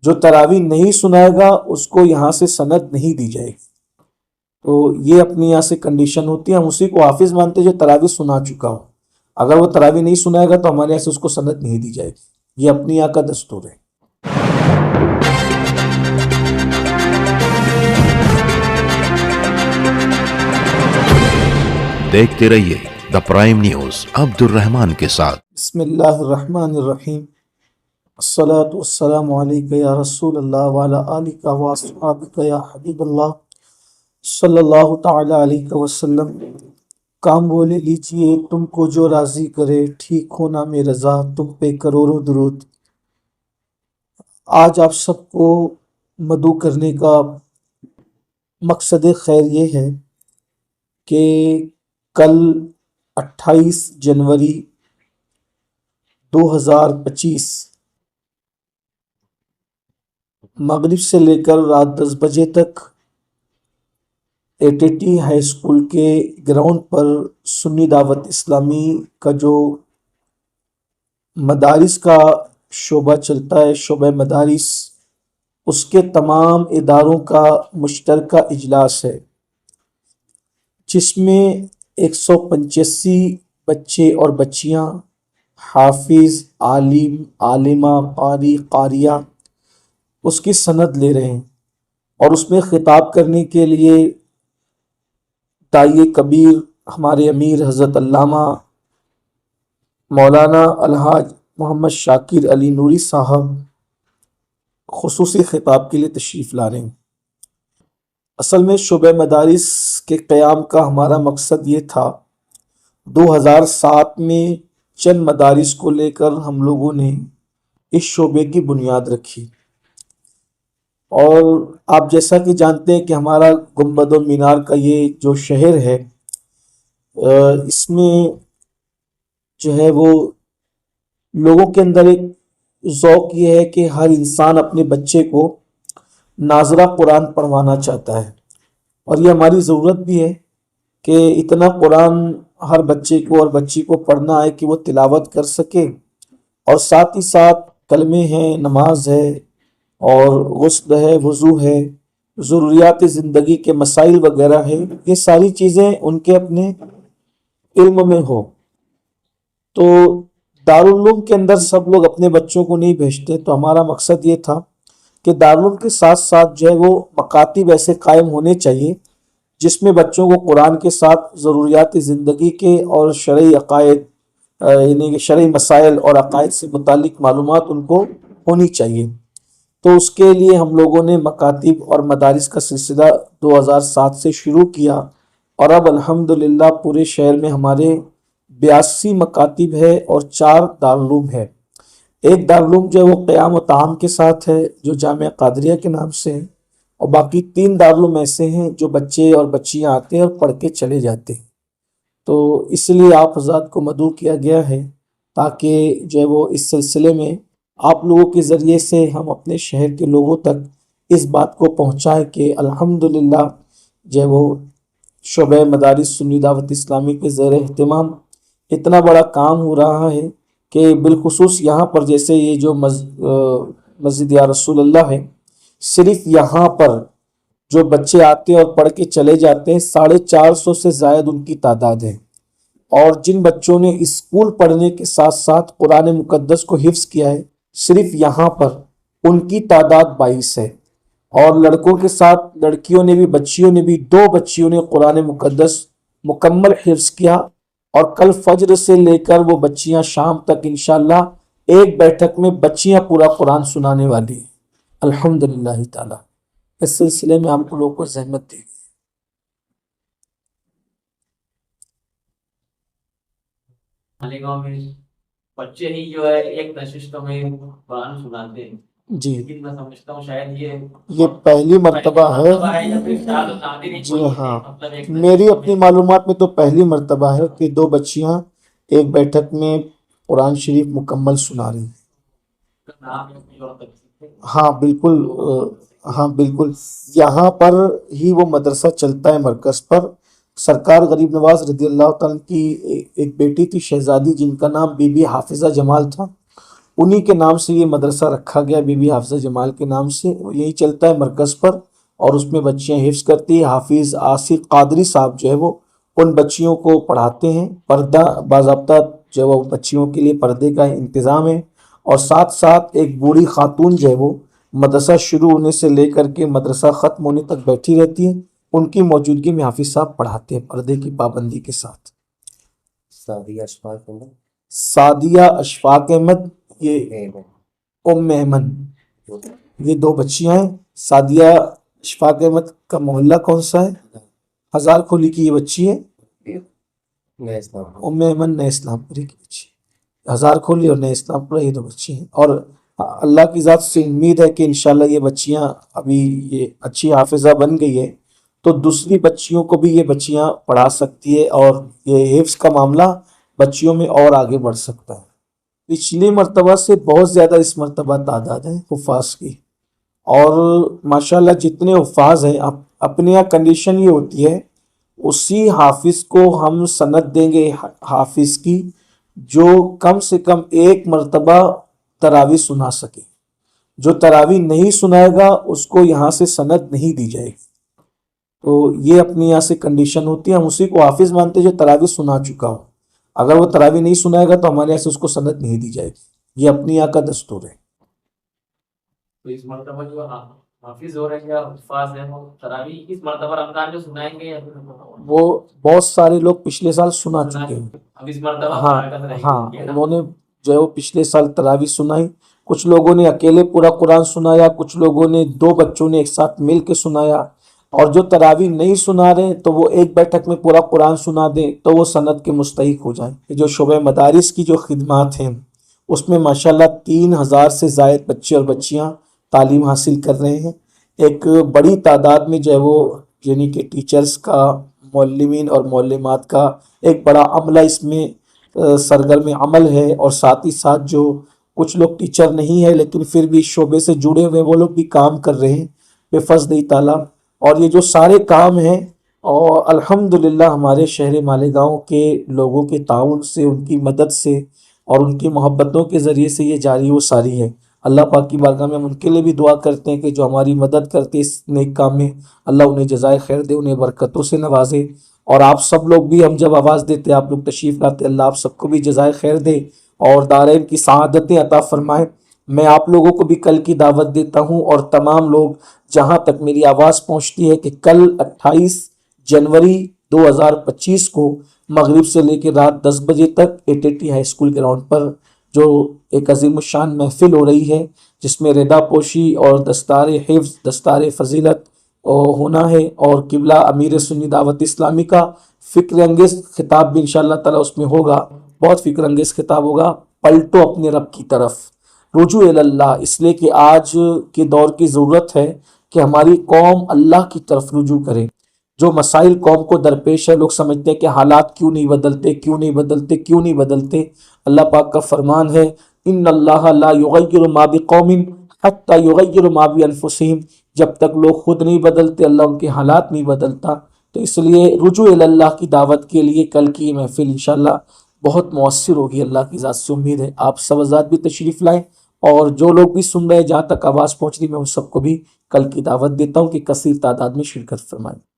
جو تراویح نہیں سنائے گا اس کو یہاں سے سند نہیں دی جائے گی۔ تو یہ اپنی یہاں سے کنڈیشن ہوتی ہے، ہم اسی کو حافظ مانتے جو تراویح سنا چکا ہو۔ اگر وہ تراویح نہیں سنائے گا تو ہمارے یہاں سے اس کو سند نہیں دی جائے گی، یہ اپنی یہاں کا دستور ہے۔ دیکھتے رہیے دا پرائم نیوز عبد الرحمان کے ساتھ۔ بسم اللہ الرحمن الرحیم، الصلاۃ والسلام علیک یا رسول اللہ وعلی آلک و اصحابک یا حبیب اللہ صلی اللہ تعالی علیہ وسلم۔ کام بولے لیجئے تم کو جو راضی کرے، ٹھیک ہونا میں رضا، تم پہ کروڑوں درود۔ آج آپ سب کو مدعو کرنے کا مقصد خیر یہ ہے کہ کل 28 جنوری 2025 مغرب سے لے کر رات 10 بجے تک ATT ہائی اسکول کے گراؤنڈ پر سنی دعوت اسلامی کا جو مدارس کا شعبہ چلتا ہے، شعبہ مدارس، اس کے تمام اداروں کا مشترکہ اجلاس ہے، جس میں 185 بچے اور بچیاں، حافظ، عالم، عالمہ، قاری، قاریہ اس کی سند لے رہے ہیں، اور اس میں خطاب کرنے کے لیے داعی کبیر ہمارے امیر حضرت علامہ مولانا الحاج محمد شاکر علی نوری صاحب خصوصی خطاب کے لیے تشریف لا رہے ہیں۔ اصل میں شعبہ مدارس کے قیام کا ہمارا مقصد یہ تھا، 2007 میں چند مدارس کو لے کر ہم لوگوں نے اس شعبے کی بنیاد رکھی، اور آپ جیسا کہ جانتے ہیں کہ ہمارا گنبد و مینار کا یہ جو شہر ہے، اس میں جو ہے وہ لوگوں کے اندر ایک ذوق یہ ہے کہ ہر انسان اپنے بچے کو ناظرہ قرآن پڑھوانا چاہتا ہے، اور یہ ہماری ضرورت بھی ہے کہ اتنا قرآن ہر بچے کو اور بچی کو پڑھنا ہے کہ وہ تلاوت کر سکے، اور ساتھ ہی ساتھ کلمے ہیں، نماز ہے، اور غسل ہے، وضو ہے، ضروریات زندگی کے مسائل وغیرہ ہے، یہ ساری چیزیں ان کے اپنے علم میں ہو۔ تو دارالعلوم کے اندر سب لوگ اپنے بچوں کو نہیں بھیجتے، تو ہمارا مقصد یہ تھا کہ دارالعلوم کے ساتھ ساتھ جو ہے وہ مکاتب ایسے قائم ہونے چاہیے جس میں بچوں کو قرآن کے ساتھ ضروریات زندگی کے اور شرعی عقائد، یعنی کہ شرعی مسائل اور عقائد سے متعلق معلومات ان کو ہونی چاہیے۔ تو اس کے لیے ہم لوگوں نے مکاتب اور مدارس کا سلسلہ 2007 سے شروع کیا، اور اب الحمدللہ پورے شہر میں ہمارے 82 مکاتب ہے اور 4 دارالعلوم ہے۔ ایک دارالعلوم جو ہے وہ قیام و تعام کے ساتھ ہے، جو جامعہ قادریہ کے نام سے ہے، اور باقی 3 دارالعلوم ایسے ہیں جو بچے اور بچیاں آتے ہیں اور پڑھ کے چلے جاتے ہیں۔ تو اس لیے آپ حضرات کو مدعو کیا گیا ہے تاکہ جو ہے وہ اس سلسلے میں آپ لوگوں کے ذریعے سے ہم اپنے شہر کے لوگوں تک اس بات کو پہنچائیں کہ الحمدللہ جو ہے وہ شعبہ مدارس سنی دعوت اسلامی کے زیر اہتمام اتنا بڑا کام ہو رہا ہے کہ بالخصوص یہاں پر جیسے یہ جو مسجد یا رسول اللہ ہے، صرف یہاں پر جو بچے آتے اور پڑھ کے چلے جاتے ہیں 450 سے زائد ان کی تعداد ہے، اور جن بچوں نے اسکول پڑھنے کے ساتھ ساتھ قرآن مقدس کو حفظ کیا ہے صرف یہاں پر ان کی تعداد 22 ہے، اور لڑکوں کے ساتھ لڑکیوں نے بھی، بچیوں نے بھی، 2 بچیوں نے قرآن مقدس مکمل حفظ کیا، اور کل فجر سے لے کر وہ بچیاں شام تک انشاءاللہ ایک بیٹھک میں بچیاں پورا قرآن سنانے والی ہیں الحمدللہ تعالی۔ اس سلسلے میں آپ لوگوں کو زحمت دے گی۔ مالیگاؤں میں بچے ہی جو ہے ایک نشستوں میں قرآن سناتے ہیں، جی، لیکن میں سمجھتا ہوں شاید یہ پہلی مرتبہ ہے۔ جی ہاں، میری اپنی معلومات میں تو پہلی مرتبہ ہے کہ 2 بچیاں ایک بیٹھک میں قرآن شریف مکمل سنا رہی ہیں۔ ہاں بالکل، ہاں بالکل، یہاں پر ہی وہ مدرسہ چلتا ہے مرکز پر۔ سرکار غریب نواز رضی اللہ تعالیٰ کی ایک بیٹی تھی شہزادی، جن کا نام بی بی حافظہ جمال تھا، انہی کے نام سے یہ مدرسہ رکھا گیا، بی بی حافظہ جمال کے نام سے، یہی چلتا ہے مرکز پر، اور اس میں بچیاں حفظ کرتی ہیں۔ حافظ آصف قادری صاحب جو ہے وہ ان بچیوں کو پڑھاتے ہیں، پردہ باضابطہ جو ہے وہ بچیوں کے لیے پردے کا انتظام ہے، اور ساتھ ساتھ ایک بوڑھی خاتون جو ہے وہ مدرسہ شروع ہونے سے لے کر کے مدرسہ ختم ہونے تک بیٹھی رہتی ہے، ان کی موجودگی میں حافظ صاحب پڑھاتے ہیں پردے کی پابندی کے ساتھ۔ سعدیہ اشفاق احمد، یہ ام ایمن، یہ دو بچیاں ہیں۔ سعدیہ اشفاق احمد کا محلہ کون سا ہے؟ ہزار کھولی کی یہ بچی ہے، ام ایمن نئے اسلام پوری کی بچی ہے، ہزار کھولی اور نئے اسلام پورہ، یہ دو بچی ہیں۔ اور اللہ کی ذات سے امید ہے کہ انشاءاللہ یہ بچیاں ابھی یہ اچھی حافظہ بن گئی ہے تو دوسری بچیوں کو بھی یہ بچیاں پڑھا سکتی ہے، اور یہ حفظ کا معاملہ بچیوں میں اور آگے بڑھ سکتا ہے۔ پچھلی مرتبہ سے بہت زیادہ اس مرتبہ تعداد ہے حفاظ کی، اور ماشاءاللہ جتنے حفاظ ہیں، اپنے یہاں کنڈیشن یہ ہوتی ہے اسی حافظ کو ہم سند دیں گے حافظ کی جو کم سے کم ایک مرتبہ تراویح سنا سکے، جو تراویح نہیں سنائے گا اس کو یہاں سے سند نہیں دی جائے گی۔ تو یہ اپنے یہاں سے کنڈیشن ہوتی ہے، ہم اسی کو حافظ مانتے جو تراویح سنا چکا ہو، اگر وہ تراویح نہیں سنائے گا تو ہمارے یہاں سے اس کو سند نہیں دی جائے گی، یہ اپنے یہاں کا دستور ہے۔ تو اس مرتبہ جو حافظ ہو رہے ہیں یا حفاظ ہیں وہ تراویح اس مرتبہ رمضان جو سنائیں گے یا وہ بہت سارے لوگ پچھلے سال سنا چکے ہیں، اب اس مرتبہ ہاں انہوں نے جو ہے وہ پچھلے سال تراویح سنائی، کچھ لوگوں نے اکیلے پورا قرآن سنایا، کچھ لوگوں نے دو بچوں نے ایک ساتھ مل کے سنایا، اور جو تراویح نہیں سنا رہے تو وہ ایک بیٹھک میں پورا قرآن سنا دیں تو وہ سند کے مستحق ہو جائیں۔ جو شعبہ مدارس کی جو خدمات ہیں اس میں ماشاءاللہ 3000 سے زائد بچے اور بچیاں تعلیم حاصل کر رہے ہیں۔ ایک بڑی تعداد میں جو ہے وہ یعنی کہ ٹیچرز کا، معلمین اور معلمات کا ایک بڑا عملہ اس میں سرگرم عمل ہے، اور ساتھ ہی ساتھ جو کچھ لوگ ٹیچر نہیں ہے لیکن پھر بھی شعبے سے جڑے ہوئے وہ لوگ بھی کام کر رہے ہیں بفضل تعالیٰ۔ اور یہ جو سارے کام ہیں اور الحمدللہ ہمارے شہر مالیگاؤں کے لوگوں کے تعاون سے، ان کی مدد سے اور ان کی محبتوں کے ذریعے سے یہ جاری و ساری ہے۔ اللہ پاک کی بارگاہ میں ہم ان کے لیے بھی دعا کرتے ہیں کہ جو ہماری مدد کرتے اس نیک کام میں، اللہ انہیں جزائے خیر دے، انہیں برکتوں سے نوازے، اور آپ سب لوگ بھی، ہم جب آواز دیتے آپ لوگ تشریف لاتے، اللہ آپ سب کو بھی جزائے خیر دے اور دارین کی سعادتیں عطا فرمائے۔ میں آپ لوگوں کو بھی کل کی دعوت دیتا ہوں، اور تمام لوگ جہاں تک میری آواز پہنچتی ہے، کہ کل 28 جنوری 2025 کو مغرب سے لے کے رات 10 بجے تک ایٹیٹی ہائی اسکول گراؤنڈ پر جو ایک عظیم الشان محفل ہو رہی ہے، جس میں ردا پوشی اور دستار حفظ، دستار فضیلت ہونا ہے، اور قبلہ امیر سنی دعوت اسلامی کا فکر انگیز خطاب بھی انشاءاللہ تعالی اس میں ہوگا، بہت فکر انگیز خطاب ہوگا، پلٹو اپنے رب کی طرف، رجوع اللہ، اس لیے کہ آج کے دور کی ضرورت ہے کہ ہماری قوم اللہ کی طرف رجوع کرے۔ جو مسائل قوم کو درپیش ہے، لوگ سمجھتے ہیں کہ حالات کیوں نہیں بدلتے۔ اللہ پاک کا فرمان ہے، ان اللہ لا یغیر ما بقوم حتی یغیر ما بانفسہم، جب تک لوگ خود نہیں بدلتے اللہ ان کے حالات نہیں بدلتا۔ تو اس لیے رجوع اللہ کی دعوت کے لیے کل کی یہ محفل انشاءاللہ بہت مؤثر ہوگی، اللہ کی ذات سے امید ہے۔ آپ سب حضرات بھی تشریف لائیں، اور جو لوگ بھی سن رہے ہیں، جہاں تک آواز پہنچ رہی، میں ان سب کو بھی کل کی دعوت دیتا ہوں کہ کثیر تعداد میں شرکت فرمائیں۔